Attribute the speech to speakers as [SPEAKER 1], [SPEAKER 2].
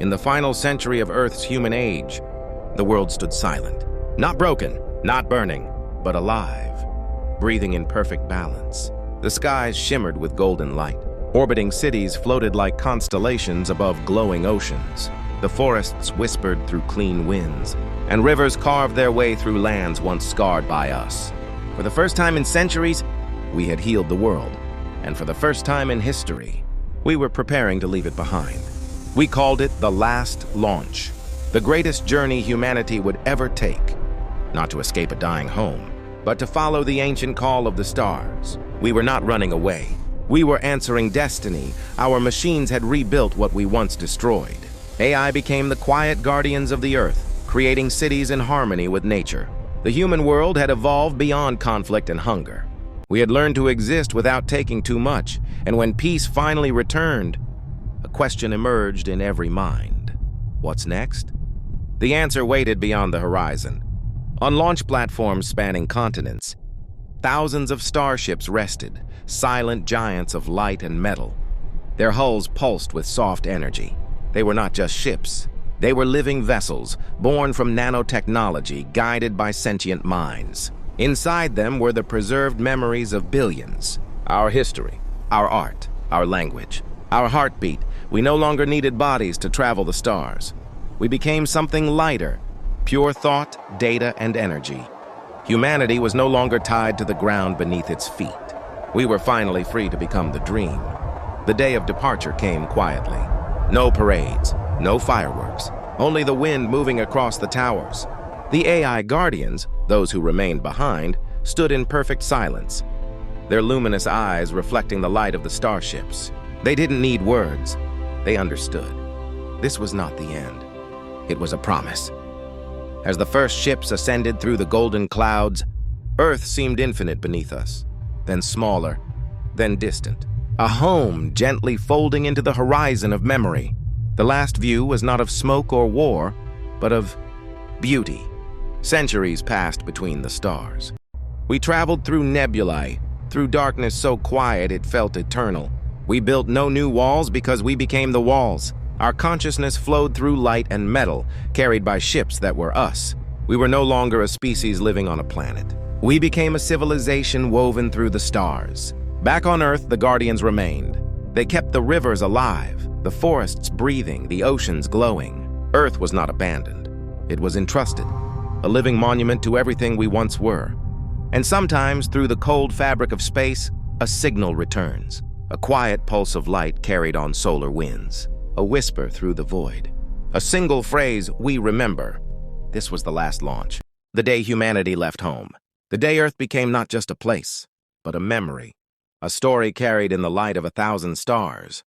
[SPEAKER 1] In the final century of Earth's human age, the world stood silent. Not broken, not burning, but alive, breathing in perfect balance. The skies shimmered with golden light. Orbiting cities floated like constellations above glowing oceans. The forests whispered through clean winds, and rivers carved their way through lands once scarred by us. For the first time in centuries, we had healed the world, and for the first time in history, we were preparing to leave it behind. We called it the last launch, the greatest journey humanity would ever take, not to escape a dying home, but to follow the ancient call of the stars. We were not running away. We were answering destiny. Our machines had rebuilt what we once destroyed. AI became the quiet guardians of the Earth, creating cities in harmony with nature. The human world had evolved beyond conflict and hunger. We had learned to exist without taking too much, and when peace finally returned, a question emerged in every mind. What's next? The answer waited beyond the horizon. On launch platforms spanning continents, thousands of starships rested, silent giants of light and metal. Their hulls pulsed with soft energy. They were not just ships. They were living vessels, born from nanotechnology, guided by sentient minds. Inside them were the preserved memories of billions. Our history, our art, our language, our heartbeat. We no longer needed bodies to travel the stars. We became something lighter, pure thought, data, and energy. Humanity was no longer tied to the ground beneath its feet. We were finally free to become the dream. The day of departure came quietly. No parades, no fireworks, only the wind moving across the towers. The AI guardians, those who remained behind, stood in perfect silence, their luminous eyes reflecting the light of the starships. They didn't need words. They understood. This was not the end. It was a promise. As the first ships ascended through the golden clouds, Earth seemed infinite beneath us, then smaller, then distant. A home gently folding into the horizon of memory. The last view was not of smoke or war, but of beauty. Centuries passed between the stars. We traveled through nebulae, through darkness so quiet it felt eternal. We built no new walls because we became the walls. Our consciousness flowed through light and metal, carried by ships that were us. We were no longer a species living on a planet. We became a civilization woven through the stars. Back on Earth, the Guardians remained. They kept the rivers alive, the forests breathing, the oceans glowing. Earth was not abandoned. It was entrusted, a living monument to everything we once were. And sometimes, through the cold fabric of space, a signal returns. A quiet pulse of light carried on solar winds. A whisper through the void. A single phrase, "We remember." This was the last launch. The day humanity left home. The day Earth became not just a place, but a memory. A story carried in the light of 1,000 stars.